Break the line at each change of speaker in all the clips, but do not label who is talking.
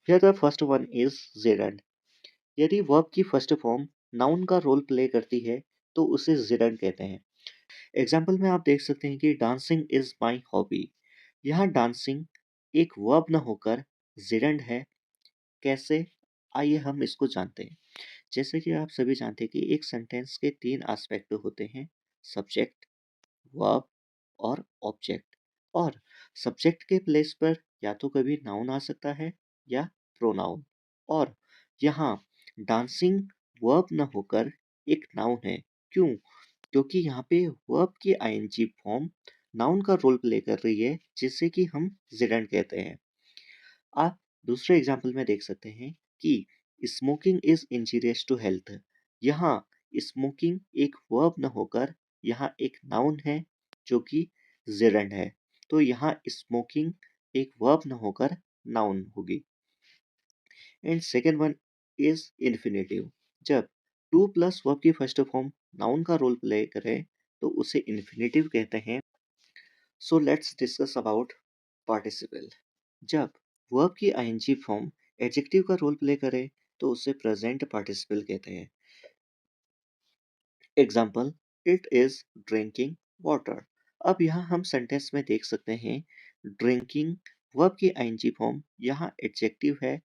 Here the first one is gerund. यदि verb की first form noun का role play करती है तो उसे gerund कहते हैं। एग्जाम्पल में आप देख सकते हैं कि डांसिंग इज माई हॉबी। यहाँ डांसिंग एक वर्ब न होकर gerund है। कैसे? आइए हम इसको जानते हैं। जैसे कि आप सभी जानते हैं कि एक सेंटेंस के तीन एस्पेक्ट होते हैं, सब्जेक्ट, वर्ब और ऑब्जेक्ट। और सब्जेक्ट के प्लेस पर या तो कभी नाउन आ सकता है या प्रोनाउन। और यहाँ डांसिंग वर्ब न होकर एक नाउन है। क्यों? क्योंकि यहाँ पे वर्ब की आईएनजी फॉर्म नाउन का रोल प्ले कर रही है, जिससे कि हम जिरेंड कहते हैं। आप दूसरे एग्जाम्पल में देख सकते हैं कि smoking is injurious to health. यहाँ स्मोकिंग एक वर्ब न होकर यहाँ एक नाउन है जो कि जेरंड है। तो यहाँ स्मोकिंग एक वर्ब न होकर नाउन होगी। And second one is infinitive. जब टू प्लस वर्ब की फर्स्ट फॉर्म नाउन का रोल प्ले करे तो उसे इन्फिनेटिव कहते हैं। So let's discuss about participle. जब वर्ब की आईएनजी फॉर्म एडजेक्टिव का रोल प्ले करे तो उसे प्रेजेंट पार्टिसिपल कहते हैं। Example, it is drinking water. अब यहाँ हम सेंटेंस में देख सकते हैं ड्रिंकिंग वर्ब की आईएनजी फॉर्म यहाँ एडजेक्टिव है,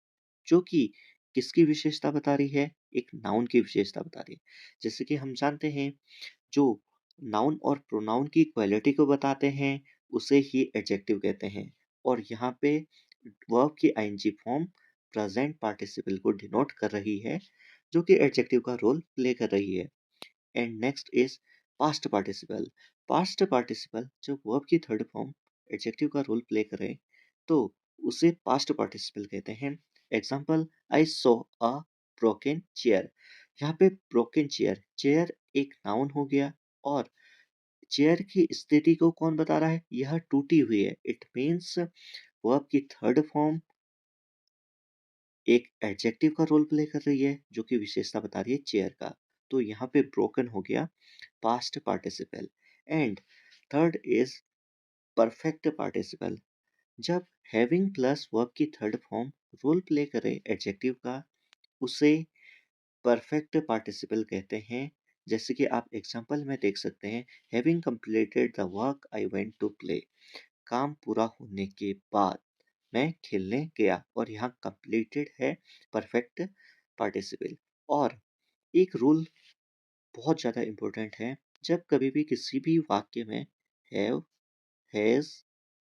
जो कि किसकी विशेषता बता रही है? एक नाउन की विशेषता बता रही है। जैसे कि हम जानते हैं जो नाउन और प्रोनाउन की क्वालिटी को बताते हैं उसे ही एडजेक्टिव कहते हैं। और यहाँ पे वर्ब की आईएनजी फॉर्म प्रेजेंट पार्टिसिपल को डिनोट कर रही है, जो कि एडजेक्टिव का रोल प्ले कर रही है। And next is past participle. Past participle जब वर्ब की थर्ड फॉर्म एडजेक्टिव का रोल प्ले करे तो उसे पास्ट पार्टिसिपल कहते हैं। Example, I saw a broken chair. यहाँ पे ब्रोकन चेयर, चेयर एक नाउन हो गया और चेयर की स्थिति को कौन बता रहा है? यह टूटी हुई है। इट मीन्स वर्ब की थर्ड फॉर्म एक एडजेक्टिव का रोल प्ले कर रही है, जो कि विशेषता बता रही है चेयर का। तो यहाँ पे ब्रोकन हो गया past participle. And third is perfect participle. जब हैविंग प्लस वर्ब की थर्ड फॉर्म रोल प्ले करे एडजेक्टिव का, उसे परफेक्ट पार्टिसिपल कहते हैं। जैसे कि आप एग्जांपल में देख सकते हैं, having completed the work I went to play. काम पूरा होने के बाद मैं खेलने गया। और यहाँ कंप्लीटेड है परफेक्ट पार्टिसिपल। और एक रूल बहुत ज़्यादा इम्पोर्टेंट है, जब कभी भी किसी भी वाक्य में हैव, हैज़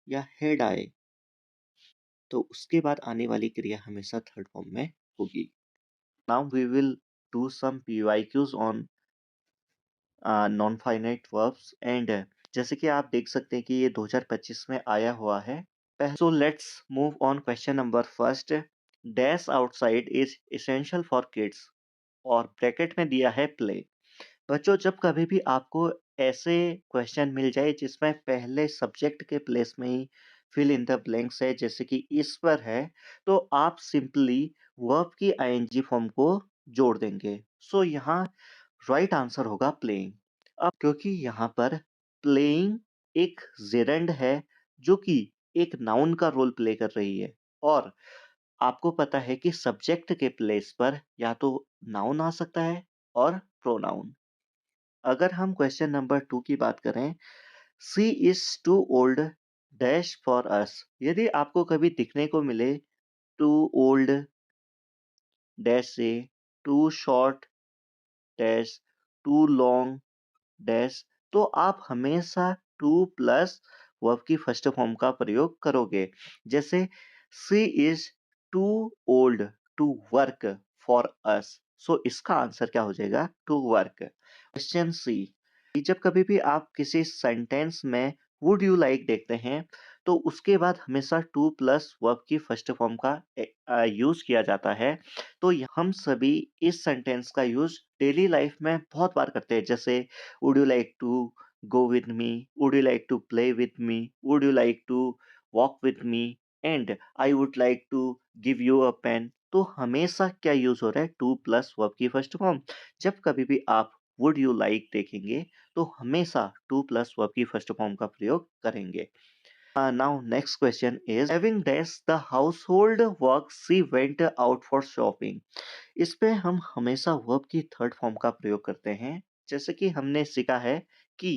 या हैड आए तो उसके बाद आने वाली क्रिया हमेशा थर्ड फॉर्म में होगी। Now we will do some PYQs on non finite verbs. And जैसे कि आप देख सकते हैं कि ये 2025 में आया हुआ है। So let's move on question number first. Dash outside is essential for kids, और ब्रैकेट में दिया है प्ले। बच्चों, जब कभी भी आपको ऐसे क्वेश्चन मिल जाए जिसमें पहले सब्जेक्ट के प्लेस में ही फिल इन द ब्लैंक्स है, जैसे कि इस पर है, तो आप सिंपली वर्ब की आईएनजी फॉर्म को जोड़ देंगे। सो यहाँ राइट आंसर होगा प्लेइंग। अब क्योंकि यहाँ पर प्लेइंग एक जेरेंड है जो कि एक नाउन का रोल प्ले कर रही है। और आपको पता है कि सब्जेक्ट के प्लेस पर या तो नाउन आ सकता है और प्रोनाउन। अगर हम क्वेश्चन नंबर 2 की बात करें, she is too old dash for us. यदि आपको कभी दिखने को मिले टू ओल्ड डैश से, too short dash, too long dash, तो आप हमेशा टू प्लस वर्ब की फर्स्ट फॉर्म का प्रयोग करोगे। जैसे she is too old to work for us. So इसका आंसर क्या हो जाएगा? To work. क्वेश्चन सी, जब कभी भी आप किसी सेंटेंस में वुड यू लाइक देखते हैं तो उसके बाद हमेशा टू प्लस वर्ब की फर्स्ट फॉर्म का यूज किया जाता है। तो हम सभी इस सेंटेंस का यूज डेली लाइफ में बहुत बार करते हैं। जैसे would you like to go with me, would you like to play with me, would you like to walk with me, and I would like to give you a pen. तो हमेशा क्या use हो रहा है? To plus verb की first form. जब कभी भी आप वुड यू लाइक देखेंगे तो हमेशा टू प्लस वर्ब की फर्स्ट फॉर्म का प्रयोग करेंगे। Now next question is having dash the household work she went out for shopping. इस पे हम हमेशा वर्ब की थर्ड फॉर्म का प्रयोग करते हैं। जैसे कि हमने सीखा है कि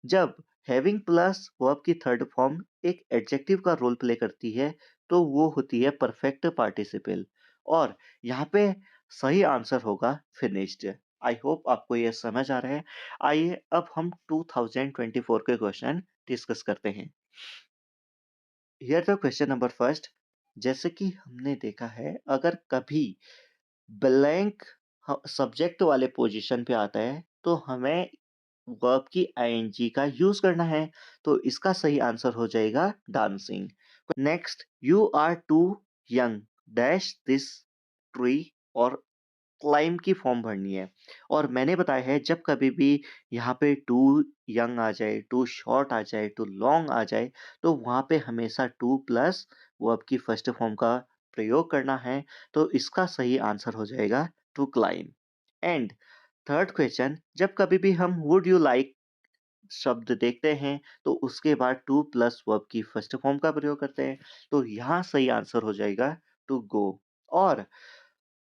जब हैविंग प्लस वर्ब की थर्ड फॉर्म एक एडजेक्टिव का रोल प्ले करती है तो वो होती है परफेक्ट पार्टिसिपल और यहाँ पे सही आंसर होगा फिनिश्ड। आई होप आपको ये समझ आ रहा है। आइए अब हम 2024 के क्वेश्चन डिस्कस करते हैं। Here the question number first. जैसे कि हमने देखा है अगर कभी ब्लैंक सब्जेक्ट वाले पोजीशन पे आता है तो हमें वर्ब की आईएनजी का यूज करना है। तो इसका सही आंसर हो जाएगा dancing. Next, you are too young dash this tree और क्लाइंब की फॉर्म भरनी है। और मैंने बताया है जब कभी भी यहाँ पे टू यंग आ जाए, टू शॉर्ट आ जाए, टू लॉन्ग आ जाए तो वहाँ पे हमेशा टू प्लस वर्ब की फर्स्ट फॉर्म का प्रयोग करना है। तो इसका सही आंसर हो जाएगा to climb. And third question, जब कभी भी हम वुड यू लाइक शब्द देखते हैं तो उसके बाद टू प्लस वर्ब की फर्स्ट फॉर्म का प्रयोग करते हैं। तो यहाँ सही आंसर हो जाएगा टू गो। और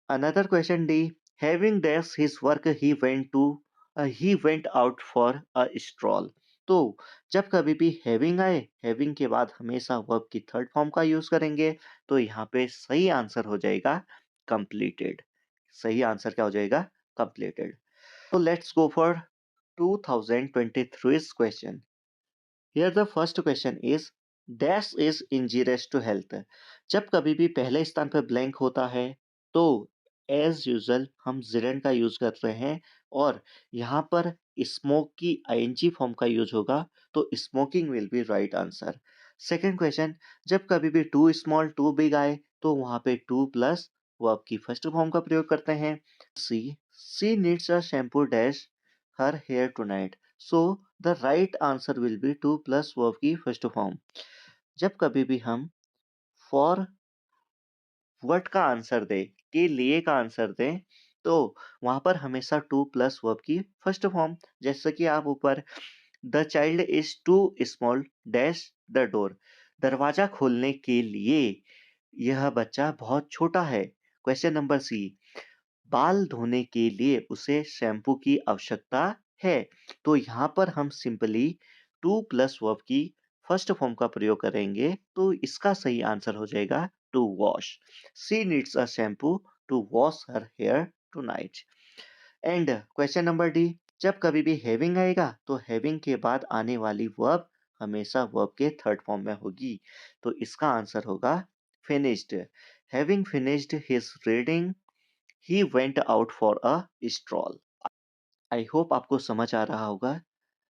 another question D. Having this his work, he went out for a stroll. तो जब कभी भी हैविंग आए, हैविंग के बाद हमेशा वर्ब की थर्ड फॉर्म का यूज करेंगे। तो यहाँ पे सही आंसर हो जाएगा कंप्लीटेड। सही आंसर क्या हो जाएगा? कंप्लीटेड। तो let's go for 2023 question. Here the first question is dash is injurious to health। जब कभी भी पहले स्थान पर ब्लैंक होता है तो एज यूजल हम जिरन का यूज कर रहे हैं और यहाँ पर स्मोक की आईएनजी फॉर्म का यूज होगा। तो smoking will be right answer. Second question, जब कभी भी टू स्मॉल टू बिग आए तो वहाँ पे टू प्लस वर्ब की फर्स्ट फॉर्म का प्रयोग करते हैं। She she needs a shampoo dash her hair tonight. So the right answer will be to plus verb की फर्स्ट फॉर्म। जब कभी भी हम फॉर व्हाट का आंसर दे, के लिए का आंसर दें तो वहां पर हमेशा टू प्लस वर्ब की फर्स्ट फॉर्म। जैसे कि आप ऊपर the child is too small dash the door. दरवाजा खोलने के लिए यह बच्चा बहुत छोटा है। क्वेश्चन नंबर सी, बाल धोने के लिए उसे शैम्पू की आवश्यकता है। तो यहाँ पर हम सिंपली टू प्लस वर्ब की फर्स्ट फॉर्म का प्रयोग करेंगे। तो इसका सही आंसर हो जाएगा to wash. She needs a shampoo to wash her hair tonight. And question number D, जब कभी भी हैविंग आएगा तो हैविंग के बाद आने वाली वर्ब हमेशा वर्ब के थर्ड फॉर्म में होगी। तो इसका आंसर होगा finished. Having finished his reading he went out for a stroll. I hope आपको समझ आ रहा होगा।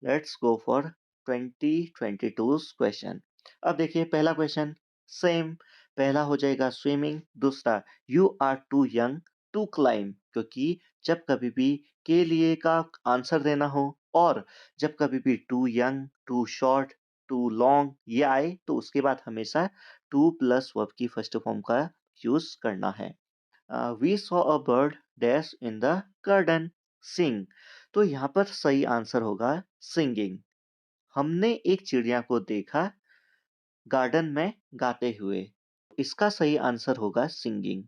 Let's go for 2022 question. अब देखिए पहला क्वेश्चन सेम। पहला हो जाएगा स्विमिंग, दूसरा you are too young to climb, क्योंकि जब कभी भी के लिए का आंसर देना हो और जब कभी भी too young, too short, too long ये आए तो उसके बाद हमेशा टू प्लस वर्ब की फर्स्ट फॉर्म का यूज करना है। We saw a bird dash in the garden sing. तो यहाँ पर सही आंसर होगा सिंगिंग। हमने एक चिड़िया को देखा गार्डन में गाते हुए। इसका सही आंसर होगा सिंगिंग।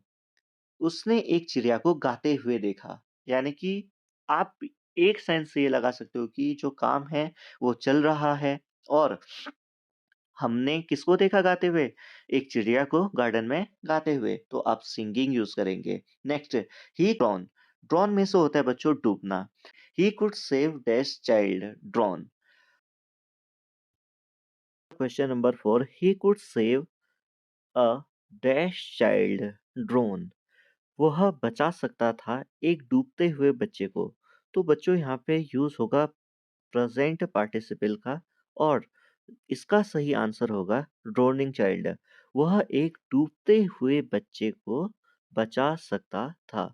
उसने एक चिड़िया को गाते हुए देखा, यानी कि आप एक सेंस से ये लगा सकते हो कि जो काम है वो चल रहा है और हमने किसको देखा गाते हुए? एक चिड़िया को गार्डन में गाते हुए। तो आप सिंगिंग यूज करेंगे। Next, he drown. ड्रॉन में से होता है बच्चों डूबना। He could save dash child drown. Question number 4, he could save a dash child drown. वह बचा सकता था एक डूबते हुए बच्चे को। तो बच्चों यहाँ पे यूज होगा प्रेजेंट पार्टिसिपल का और इसका सही आंसर होगा ड्रोनिंग चाइल्ड। वह एक डूबते हुए बच्चे को बचा सकता था।